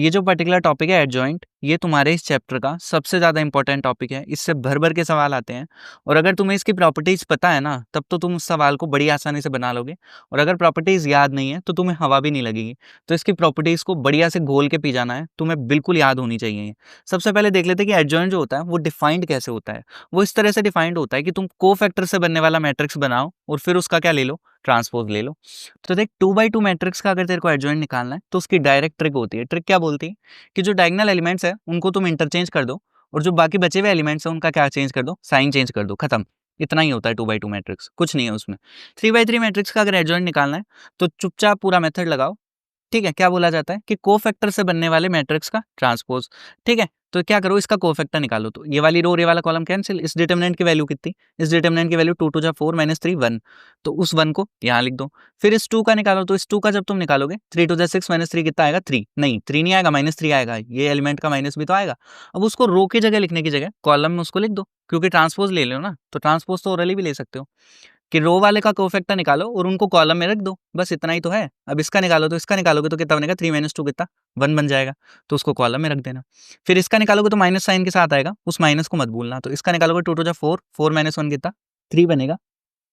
ये जो particular topic है एडजॉइंट, ये तुम्हारे इस चैप्टर का सबसे ज़्यादा इंपॉर्टेंट टॉपिक है। इससे भर भर के सवाल आते हैं और अगर तुम्हें इसकी प्रॉपर्टीज़ पता है ना, तब तो तुम उस सवाल को बड़ी आसानी से बना लोगे। और अगर प्रॉपर्टीज़ याद नहीं है तो तुम्हें हवा भी नहीं लगेगी। तो इसकी प्रॉपर्टीज़ को बढ़िया से घोल के पी जाना है, तुम्हें बिल्कुल याद होनी चाहिए ये। सबसे पहले देख लेते हैं कि एडजॉइंट जो होता है वो डिफाइंड कैसे होता है। वो इस तरह से डिफाइंड होता है कि तुम कोफैक्टर से बनने वाला मैट्रिक्स बनाओ और फिर उसका क्या ले लो, ट्रांसपोज ले लो। तो देख 2x2 मैट्रिक्स का अगर तेरे को एडजॉइंट निकालना है तो उसकी डायरेक्ट ट्रिक होती है। ट्रिक क्या बोलती है कि जो डायगोनल एलिमेंट्स है उनको तुम इंटरचेंज कर दो और जो बाकी बचे हुए एलिमेंट्स हैं उनका क्या चेंज कर दो, साइन चेंज कर दो, खत्म। इतना ही होता है 2x2 मैट्रिक्स, कुछ नहीं है उसमें। 3x3 मैट्रिक्स का अगर एडजॉइंट निकालना है तो चुपचाप पूरा मेथड लगाओ। ठीक है, क्या बोला जाता है कि कोफैक्टर से बनने वाले मैट्रिक्स का ट्रांसपोज। ठीक है, तो क्या करो, इसका कोफैक्टर निकालो। तो ये वाली रो और ये वाला कॉलम कैंसिल। इस डिटरमिनेंट की वैल्यू कितनी, इस डिटरमिनेंट की वैल्यू 2 टू 4 माइनस 3 1, तो उस 1 को यहाँ लिख दो। फिर इस 2 का निकालो, तो इस 2 का जब तुम निकालोगे 3 टू 6 माइनस 3 कितना आएगा, 3 नहीं, 3 नहीं आएगा, माइनस 3 आएगा। ये एलिमेंट का माइनस भी तो आएगा। अब उसको रो की जगह लिखने की जगह कॉलम में उसको लिख दो, क्योंकि ट्रांसपोज ले लो ना, तो ट्रांसपोज तो ओरली भी ले सकते हो कि रो वाले का कोफैक्टर निकालो और उनको कॉलम में रख दो, बस इतना ही तो है। अब इसका निकालो, तो इसका निकालोगे तो कितना बनेगा, 3 माइनस 2 कितना, 1 बन जाएगा, तो उसको कॉलम में रख देना। फिर इसका निकालोगे तो माइनस साइन के साथ आएगा, उस माइनस को मत भूलना। तो इसका निकालोगे 2 टू 4, 4 माइनस 1 कितना, 3 बनेगा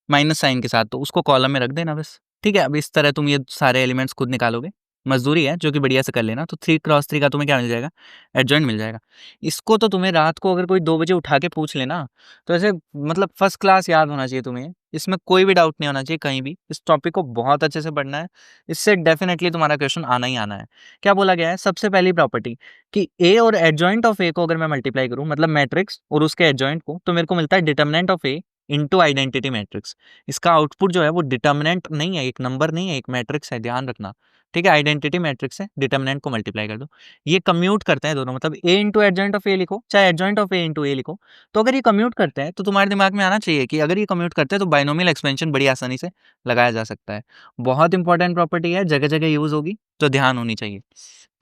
माइनस साइन के साथ, तो उसको कॉलम में रख देना बस। ठीक है, अब इस तरह तुम ये सारे एलिमेंट्स खुद निकालोगे। मजदूरी है जो कि बढ़िया से कर लेना। तो 3x3 का तुम्हें क्या मिल जाएगा, एडजॉइंट मिल जाएगा। इसको तो तुम्हें रात को अगर कोई 2 बजे उठा के पूछ लेना तो ऐसे मतलब फर्स्ट क्लास याद होना चाहिए तुम्हें। इसमें कोई भी डाउट नहीं होना चाहिए कहीं भी। इस टॉपिक को बहुत अच्छे से पढ़ना है, इससे डेफिनेटली तुम्हारा क्वेश्चन आना ही आना है। क्या बोला गया है, सबसे पहली प्रॉपर्टी कि ए और एडजॉइंट ऑफ ए को अगर मैं मल्टीप्लाई करूं, मतलब मैट्रिक्स और उसके एडजॉइंट को, तो मेरे को मिलता है determinant of A into identity matrix. इसका आउटपुट जो है वो डिटरमिनेंट नहीं है, एक नंबर नहीं है, एक मैट्रिक्स है, ध्यान रखना। ठीक है, आइडेंटिटी मैट्रिक्स है, डिटरमिनेंट को मल्टीप्लाई कर दो। ये कम्यूट करते हैं दोनों, मतलब ए इंटू एडजॉइंट ऑफ ए लिखो, चाहे एडजॉइंट ऑफ ए इंटू ए लिखो। तो अगर ये कम्यूट करते हैं तो तुम्हारे दिमाग में आना चाहिए कि अगर ये कम्यूट करते हैं तो बाइनोमियल एक्सपेंशन बड़ी आसानी से लगाया जा सकता है। बहुत इंपॉर्टेंट प्रॉपर्टी है, जगह जगह यूज होगी, तो ध्यान होनी चाहिए।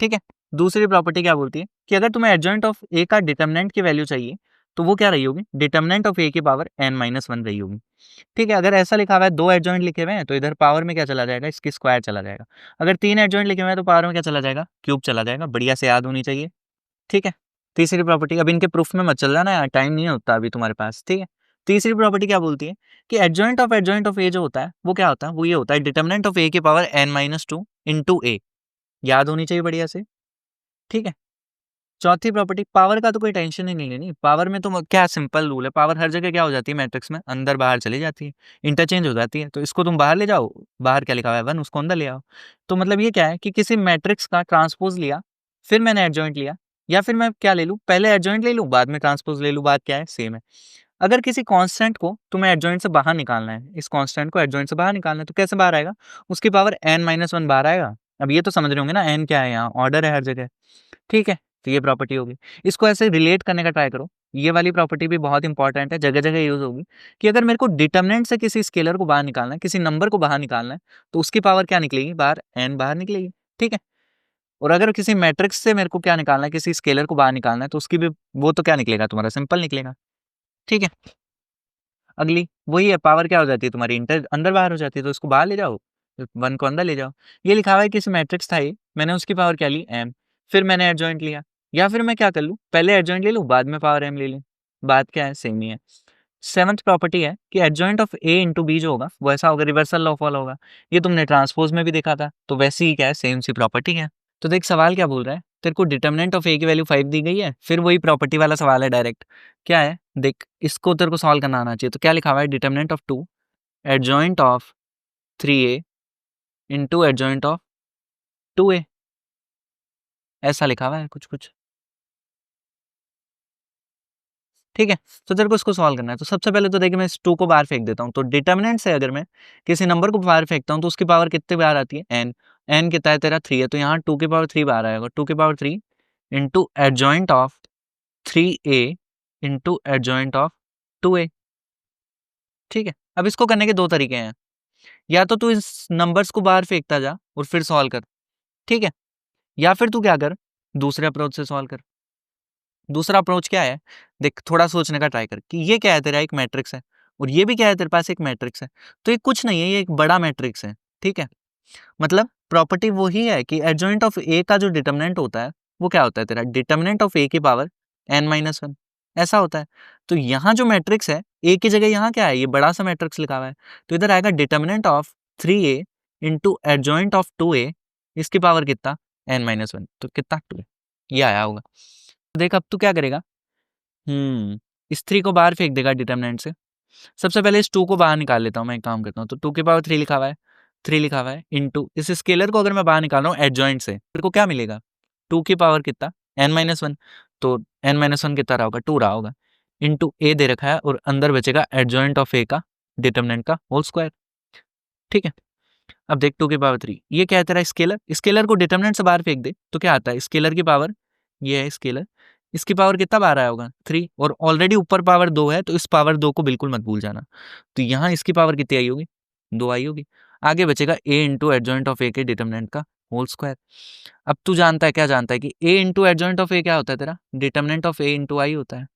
ठीक है, दूसरी प्रॉपर्टी क्या बोलती है कि अगर तुम्हें एडजॉइंट ऑफ ए का डिटरमिनेंट की वैल्यू चाहिए तो वो क्या रही होगी, डिटरमिनेंट ऑफ ए की पावर n-1 रही होगी। ठीक है, अगर ऐसा लिखा हुआ है, 2 एडजॉइंट लिखे हुए हैं तो इधर पावर में क्या चला जाएगा, इसकी स्क्वायर चला जाएगा। अगर 3 एडजॉइंट लिखे हुए हैं तो पावर में क्या चला जाएगा, क्यूब चला जाएगा। बढ़िया से याद होनी चाहिए। ठीक है, तीसरी प्रॉपर्टी, अब इनके प्रूफ में मत चल जाना यार, टाइम नहीं होता अभी तुम्हारे पास। ठीक है, तीसरी प्रॉपर्टी क्या बोलती है कि एडजॉइंट ऑफ ए जो होता है वो क्या होता है, वो ये होता है डिटरमिनेंट ऑफ ए की पावर n-2 इंटू ए। याद होनी चाहिए बढ़िया से। ठीक है, चौथी प्रॉपर्टी, पावर का तो कोई टेंशन ही नहीं लेनी। पावर में तो क्या सिंपल रूल है, पावर हर जगह क्या हो जाती है मैट्रिक्स में, अंदर बाहर चली जाती है, इंटरचेंज हो जाती है। तो इसको तुम बाहर ले जाओ, बाहर क्या लिखा हुआ है 1, उसको अंदर ले आओ। तो मतलब ये क्या है कि किसी मैट्रिक्स का ट्रांसपोज लिया, फिर मैंने एडजॉइंट लिया, या फिर मैं क्या ले लूँ, पहले एडजॉइंट ले लूँ बाद में ट्रांसपोज ले लूँ, बात क्या है, सेम है। अगर किसी कांस्टेंट को तुम्हें एडजॉइंट से बाहर निकालना है, इस कांस्टेंट को एडजॉइंट से बाहर निकालना है, तो कैसे बाहर आएगा, उसकी पावर n-1 बाहर आएगा। अब ये तो समझ रहे होंगे ना, n क्या है, यहाँ ऑर्डर है हर जगह। ठीक है, तो ये प्रॉपर्टी होगी। इसको ऐसे रिलेट करने का ट्राई करो। ये वाली प्रॉपर्टी भी बहुत इंपॉर्टेंट है, जगह जगह यूज होगी कि अगर मेरे को डिटरमिनेंट से किसी स्केलर को बाहर निकालना है, किसी नंबर को बाहर निकालना है, तो उसकी पावर क्या निकलेगी, बाहर n बाहर निकलेगी। ठीक है, और अगर किसी मैट्रिक्स से मेरे को क्या निकालना है, किसी स्केलर को बाहर निकालना है, तो उसकी भी वो तो क्या निकलेगा, तुम्हारा सिंपल निकलेगा। ठीक है, अगली वही है, पावर क्या हो जाती है तुम्हारी, इंटर अंदर बाहर हो जाती है, तो उसको बाहर ले जाओ, 1 को अंदर ले जाओ। ये लिखा हुआ है किसी मैट्रिक्स था ये, मैंने उसकी पावर क्या ली, m, फिर मैंने एडजॉइंट लिया, या फिर मैं क्या कर लूँ, पहले एडजॉइंट ले लूँ बाद में पावर m ले लूँ, बात क्या है, सेम ही है। सेवंथ प्रॉपर्टी है कि adjoint of a into B जो होगा वो ऐसा होगा, रिवर्सल लॉ फॉलो होगा। ये तुमने ट्रांसपोज में भी देखा था, तो वैसे ही क्या है, सेम सी प्रॉपर्टी है। तो देख सवाल क्या बोल रहा है, तेरे को डिटरमिनेंट ऑफ ए की वैल्यू 5 दी गई है, फिर वही प्रॉपर्टी वाला सवाल है डायरेक्ट। क्या है देख, इसको तेरे को सॉल्व करना आना चाहिए। तो क्या लिखा हुआ है, determinant of 2 adjoint of 3a into adjoint of 2a, ऐसा लिखा हुआ है कुछ कुछ। ठीक है, तो तेरे को इसको सॉल्व करना है। तो सबसे पहले तो देखिए मैं इस 2 को बाहर फेंक देता हूँ। तो डिटरमिनेंट से अगर मैं किसी नंबर को बाहर फेंकता हूँ तो उसकी पावर कितने बाहर आती है, n। n कितना है तेरा 3 है, तो यहाँ 2 की पावर 3 बाहर आएगा, 2 की power 3 into adjoint of 3a into adjoint of 2a। ठीक है, अब इसको करने के 2 तरीके हैं, या तो तू इस नंबर्स को बाहर फेंकता जा और फिर सॉल्व कर। ठीक है, या फिर तू क्या कर, दूसरे अप्रोच से सॉल्व कर। दूसरा अप्रोच क्या है, देख थोड़ा सोचने का ट्राई कर कि ये क्या है, तेरा एक मैट्रिक्स है और ये भी क्या है, तेरे पास एक मैट्रिक्स है। तो ये कुछ नहीं है, ये एक बड़ा मैट्रिक्स है। ठीक है, मतलब प्रॉपर्टी वही है कि एडजॉइंट ऑफ ए का जो डिटर्मिनेंट होता है वो क्या होता है तेरा, डिटर्मिनेंट ऑफ ए की पावर n-1, ऐसा होता है। तो यहाँ जो मैट्रिक्स है ए की जगह यहाँ क्या है, ये बड़ा सा मैट्रिक्स लिखा हुआ है, तो इधर आएगा determinant of 3a into adjoint of 2a, इसकी पावर कितना, n-1, तो कितना 2, ये आया होगा। देख अब तू क्या करेगा, इस 3 को बाहर फेंक देगा डिटर्मिनेंट से। सबसे पहले इस 2 को बाहर निकाल लेता हूँ, मैं एक काम करता हूँ, तो 2 की पावर 3 लिखा हुआ है, 3 लिखा हुआ है इंटू इस स्केलर को अगर मैं बाहर निकाल रहा हूँ एडजॉइंट से, मेरे को क्या मिलेगा, 2 की पावर कितना, n-1, तो n-1 कितना रहा होगा, 2 रहा होगा, इंटू ए दे रखा है और अंदर बचेगा एडजॉइंट ऑफ ए का डिटर्मिनेंट का होल स्क्वायर। ठीक है, अब देख 2 की पावर 3, ये क्या है तेरा स्केलर, स्केलर को डिटर्मिनेंट से बाहर फेंक दे तो क्या आता है, स्केलर की पावर, ये है स्केलर, इसकी पावर कितना बाहर आया होगा 3, और ऑलरेडी ऊपर पावर 2 है तो इस पावर 2 को बिल्कुल मत भूल जाना। तो यहाँ इसकी पावर कितनी आई होगी, 2 आई होगी। आगे बचेगा ए इंटू एडजॉइंट ऑफ ए के डिटर्मिनेंट का होल स्क्वायर। अब तू जानता है, क्या जानता है कि ए इंटू एडजॉइंट ऑफ ए क्या होता है तेरा, डिटर्मिनेंट ऑफ ए इंटू आई होता है।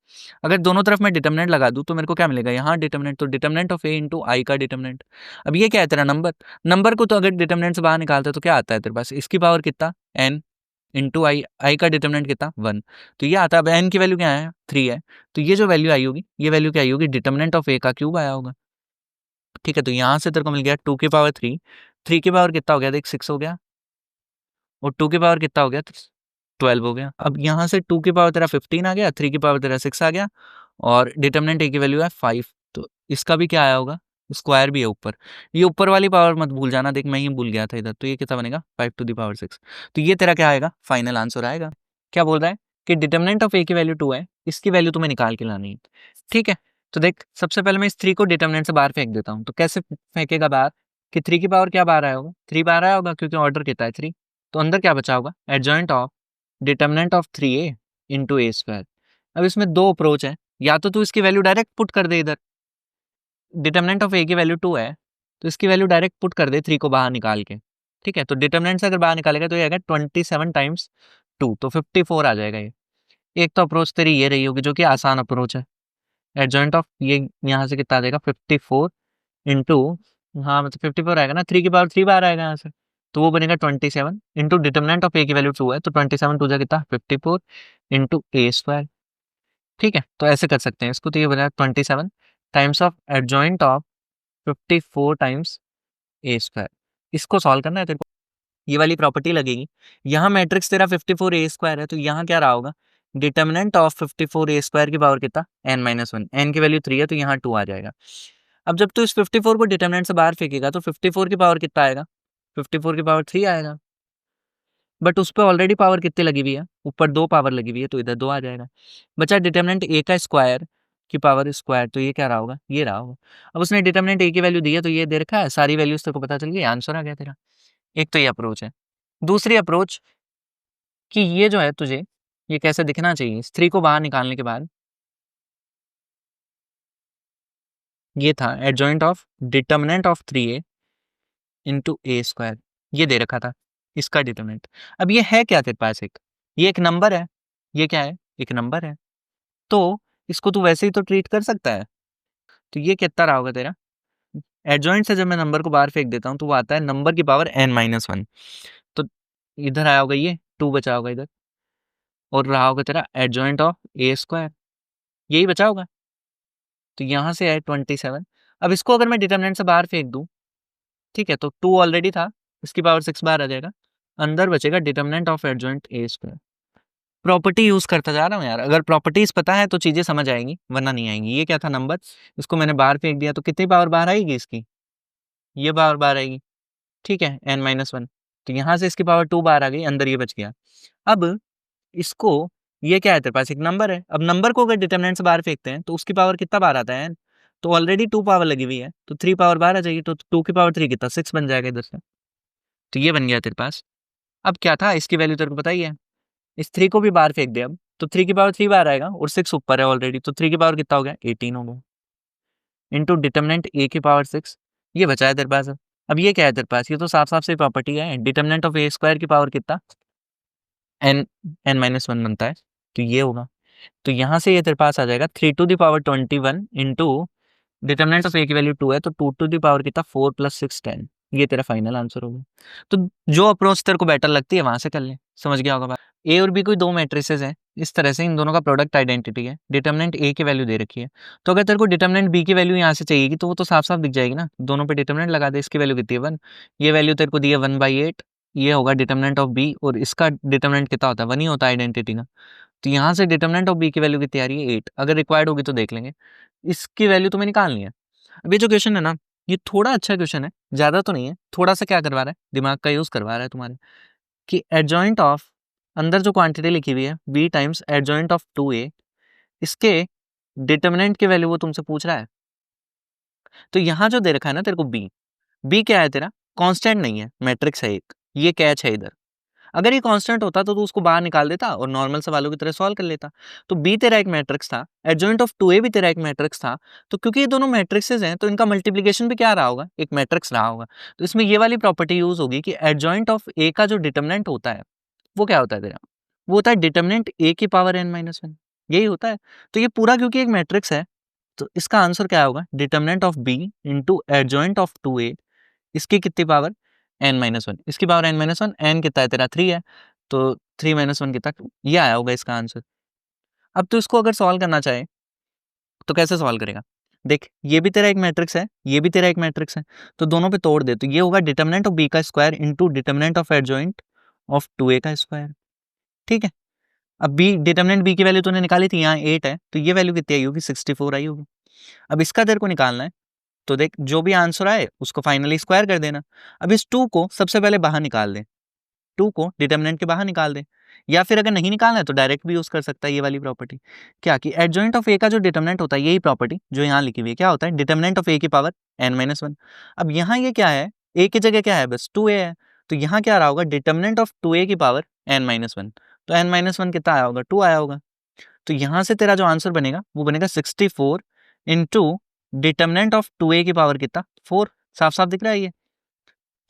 अगर दोनों तरफ मैं डिटर्मिनेंट लगा दूं तो मेरे को क्या मिलेगा, यहाँ डिटर्मिनेंट, तो डिटर्मिनेंट ऑफ ए इंटू आई का डिटर्मिनेंट। अब ये क्या है तेरा नंबर, नंबर को तो अगर डिटर्मिनेंट से बाहर निकालते हैं तो क्या आता है तेरे पास, इसकी पावर कितना n इंटू आई, आई का डिटर्मिनेंट कितना 1, तो ये आता है। अब n की वैल्यू क्या है 3 है, तो ये जो वैल्यू आई होगी, ये वैल्यू क्या आई होगी, डिटर्मिनेंट ऑफ ए का क्यूब आया होगा। ठीक है, तो यहाँ से तेरे को मिल गया 2 की पावर 3, 3 की पावर कितना हो गया देख 6 हो गया, और 2 की पावर कितना हो गया 12 हो गया। अब यहाँ से 2 की पावर तेरा 15 आ गया, 3 की पावर तेरा 6 आ गया, और डिटर्मिनेंट ए की वैल्यू है 5, तो इसका भी क्या आया होगा, स्क्वायर भी है ऊपर। ये ऊपर वाली पावर मत भूल जाना, देख मैं ही भूल गया था इधर, तो ये कितना बनेगा 5 टू द पावर 6। तो ये तेरा क्या आएगा, फाइनल आंसर आएगा। क्या बोल रहा है कि डिटर्मिनेंट ऑफ ए की वैल्यू 2 है, इसकी वैल्यू तुम्हें निकाल के लानी है। ठीक है, तो देख सबसे पहले मैं इस 3 को डिटर्मिनेंट से बाहर फेंक देता हूँ, तो कैसे फेंकेगा बाहर, कि 3 की पावर क्या बाहर आया होगा, 3 बाहर आया होगा क्योंकि ऑर्डर कितना है 3, तो अंदर क्या बचा होगा, adjoint of determinant of 3a into A square. अब इसमें दो अप्रोच है, या तो तू इसकी वैल्यू डायरेक्ट पुट कर दे इधर, डिटर्मिनेंट ऑफ ए की वैल्यू 2 है तो इसकी वैल्यू डायरेक्ट पुट कर दे 3 को बाहर निकाल के। ठीक है, तो डिटर्मिनेंट से अगर बाहर निकालेगा तो ये आएगा 27 टाइम्स 2, तो 54 आ जाएगा ये। एक तो अप्रोच तेरी ये रही होगी जो कि आसान अप्रोच है, एडजॉइंट ऑफ ये यहाँ से कितना आ जाएगा 54 इंटू, हाँ मतलब 54 आएगा ना, 3 की पावर 3 बाहर आएगा यहाँ से, तो वो बनेगा 27 इंटू डिटर्मिनेंट ऑफ ए की वैल्यू 2 है, तो 27 टू जा कितना 54 इंटू ए स्क्वायर। ठीक है, तो ऐसे कर सकते हैं इसको, तो ये बनेगा 27 times of adjoint of 54 times A square. इसको सॉल्व करना है तेरे को, ये वाली प्रॉपर्टी लगेगी। यहाँ मैट्रिक्स तेरा 54 ए स्क्वायर है, तो यहाँ क्या रहा होगा, डिटर्मिनेंट ऑफ 54 ए स्क्वायर की पावर कितना n-1, n की वैल्यू 3 है तो यहाँ 2 आ जाएगा। अब जब तू इस 54 को डिटर्मिनेंट से बाहर फेंकेगा तो 54 की पावर कितना आएगा, 54 की पावर 3 आएगा, बट उस पर ऑलरेडी पावर कितनी लगी हुई है, ऊपर 2 पावर लगी हुई है, तो इधर 2 आ जाएगा। बचा डिटर्मिनेंट ए का स्क्वायर की पावर स्क्वायर, तो ये क्या रहा होगा, ये रहा होगा। अब उसने डिटर्मिनेंट ए की वैल्यू दी है तो ये दे रखा है, सारी वैल्यूज तेरे को पता चल गई, आंसर आ गया तेरा। एक तो ये अप्रोच है। दूसरी अप्रोच कि ये जो है तुझे ये कैसे दिखना चाहिए, इस 3 को बाहर निकालने के बाद ये था adjoint of determinant of 3a into A square, ये दे रखा था इसका डिटर्मिनेंट। अब ये है क्या तेरे पास, एक ये एक नंबर है, ये क्या है एक नंबर है, तो इसको तू वैसे ही तो ट्रीट कर सकता है। तो ये कितना रहा होगा तेरा, एडजॉइंट से जब मैं नंबर को बाहर फेंक देता हूँ तो वो आता है नंबर की पावर n-1, तो इधर आया होगा ये 2 बचा होगा इधर, और रहा होगा तेरा एडजॉइंट ऑफ ए स्क्वायर, यही बचा होगा। तो यहाँ से है 27। अब इसको अगर मैं डिटर्मिनेंट से बाहर फेंक दूँ, ठीक है, तो 2 ऑलरेडी था, इसकी पावर 6 बाहर आ जाएगा, अंदर बचेगा determinant of adjoint A square. Property use करता जा रहा हूँ यार, अगर प्रॉपर्टीज पता है तो चीजें समझ आएंगी वरना नहीं आएंगी। ये क्या था नंबर, इसको मैंने बाहर फेंक दिया तो कितनी पावर बाहर आएगी इसकी, ये पावर बाहर आएगी। ठीक है n-1, तो यहाँ से इसकी पावर 2 बाहर आ गई, अंदर ये बच गया। अब इसको, ये क्या है तेरे पास एक नंबर है, अब नंबर को अगर डिटर्मिनेंट से बाहर फेंकते हैं तो उसकी पावर कितना बाहर आता है n, तो ऑलरेडी 2 पावर लगी हुई है तो 3 पावर बाहर आ जाएगी, तो 2 की पावर 3 कितना 6 बन जाएगा इधर से, तो ये बन गया तेरे पास। अब क्या था, इसकी वैल्यू तेरे को पता ही है, इस 3 को भी बाहर फेंक दे अब, तो 3 की पावर 3 बाहर आएगा और 6 ऊपर है ऑलरेडी, तो 3 की पावर कितना हो गया 18 हो गया, इंटू डिटर्मिनेंट ए की पावर 6, ये बचा है तेरे पास। अब ये क्या है तेरे पास, ये तो साफ साफ से प्रॉपर्टी है, डिटर्मिनेंट ऑफ ए स्क्वायर की पावर कितना n-1 बनता है, तो ये होगा। तो यहाँ से ये तेरे पास आ जाएगा 3 to the power 21 into determinant of A की वैल्यू 2 है, तो 2 टू द पावर कितना 4 + 6 10, ये तेरा फाइनल आंसर होगा। तो जो अप्रोच तेरे को बेटर लगती है वहां से कर ले। समझ गया होगा बात। ए और बी कोई दो मैट्रिसेस हैं, इस तरह से इन दोनों का प्रोडक्ट आइडेंटिटी है, डिटरमिनेंट ए की वैल्यू दे रखी है। तो अगर तेरे को डिटरमिनेंट बी की वैल्यू यहाँ से चाहिए तो वो तो साफ साफ दिख जाएगी ना, दोनों पे डिटरमिनेंट लगा दे। इसकी वैल्यू कितनी है 1, ये वैल्यू तेरे को दी है 1/8, ये होगा डिटरमिनेंट ऑफ बी, और इसका डिटरमिनेंट कितना होता है 1 ही होता है आइडेंटिटी का। तो यहाँ से डिटरमिनेंट ऑफ बी की वैल्यू कितनी आ रही है 8, अगर रिक्वायर्ड होगी तो देख लेंगे। इसकी वैल्यू तुम्हें निकालनी है। अब ये जो क्वेश्चन है ना, ये थोड़ा अच्छा क्वेश्चन है, ज्यादा तो नहीं है, थोड़ा सा क्या करवा रहा है, दिमाग का यूज करवा रहा है तुम्हारे, कि एडजॉइंट ऑफ, अंदर जो क्वांटिटी लिखी हुई है b times adjoint of 2a, इसके डिटरमिनेंट की वैल्यू वो तुमसे पूछ रहा है। तो यहाँ जो दे रखा है ना तेरे को b क्या है तेरा, कांस्टेंट नहीं है, मैट्रिक्स है एक, ये कैच है इधर। अगर ये कांस्टेंट होता तो तू उसको बाहर निकाल देता और नॉर्मल सवालों की तरह सॉल्व कर लेता। तो बी तेरा एक मैट्रिक्स था, एडजॉइंट ऑफ 2a भी तेरा एक मैट्रिक्स था, तो क्योंकि ये दोनों मैट्रिक्सेस हैं तो इनका मल्टीप्लिकेशन भी क्या रहा होगा, एक मैट्रिक्स रहा होगा। तो इसमें ये वाली प्रॉपर्टी यूज होगी कि एडजॉइंट ऑफ a का जो डिटरमिनेंट होता है वो क्या होता है तेरा, वो होता है डिटरमिनेंट a की पावर n-1, यही होता है। तो ये पूरा क्योंकि एक मैट्रिक्स है, तो इसका आंसर क्या होगा, determinant of b into adjoint of 2a, इसकी कितनी पावर n-1, इसकी पावर n-1, n कितना है तेरा 3 है, तो 3 - 1 कितना, ये आया होगा इसका आंसर। अब तो इसको अगर सॉल्व करना चाहे तो कैसे सॉल्व करेगा, देख ये भी तेरा एक मैट्रिक्स है, ये भी तेरा एक मैट्रिक्स है, तो दोनों पे तोड़ दे, तो ये होगा डिटरमिनेंट ऑफ b का square into determinant of adjoint of 2a का स्क्वायर। ठीक है, अब b, डिटरमिनेंट b की वैल्यू तूने निकाली थी, यहाँ 8 है, तो ये वैल्यू कितनी आई होगी, 64 आई होगी। अब इसका तेरे को निकालना है, तो देख जो भी आंसर आए उसको फाइनली स्क्वायर कर देना। अब इस 2 को सबसे पहले बाहर निकाल दे, 2 को डिटरमिनेंट के बाहर निकाल दे, या फिर अगर नहीं निकालना है तो डायरेक्ट भी यूज कर सकता है ये वाली प्रॉपर्टी, क्या कि एडजॉइंट ऑफ ए का जो डिटरमिनेंट होता है, यही प्रॉपर्टी जो यहाँ लिखी हुई है, क्या होता है डिटरमिनेंट ऑफ ए की पावर n-1। अब यहाँ ये क्या है, ए की जगह क्या है, बस 2a है, तो यहाँ क्या रहा होगा, डिटरमिनेंट ऑफ 2a की पावर n-1, तो n-1 कितना आया होगा, 2 आया होगा। तो यहाँ से तेरा जो आंसर बनेगा वो बनेगा 64 इंटू डिटरमिनेंट ऑफ 2a की पावर कितना 4, साफ साफ दिख रहा है ये।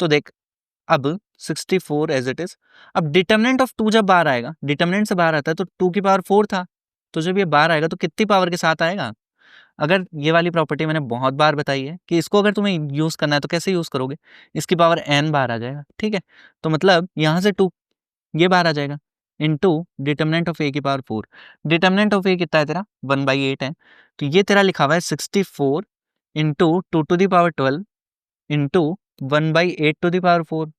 तो देख अब 64 एज इट इज। अब डिटरमिनेंट ऑफ 2 जब बाहर आएगा, डिटरमिनेंट से बाहर आता है तो 2 की पावर 4 था, तो जब ये बाहर आएगा तो कितनी पावर के साथ आएगा। अगर ये वाली प्रॉपर्टी मैंने बहुत बार बताई है कि इसको अगर तुम्हें यूज करना है तो कैसे यूज करोगे, इसकी पावर n बाहर आ जाएगा। ठीक है, तो मतलब यहाँ से 2 ये बाहर आ जाएगा इंटू डिटरमिनेंट ऑफ ए की पावर 4। डिटरमिनेंट ऑफ ए कितना है तेरा 1/8 है, तो ये तेरा लिखा हुआ है 64 into 2 to the power 12 into 1/8 to the power 4।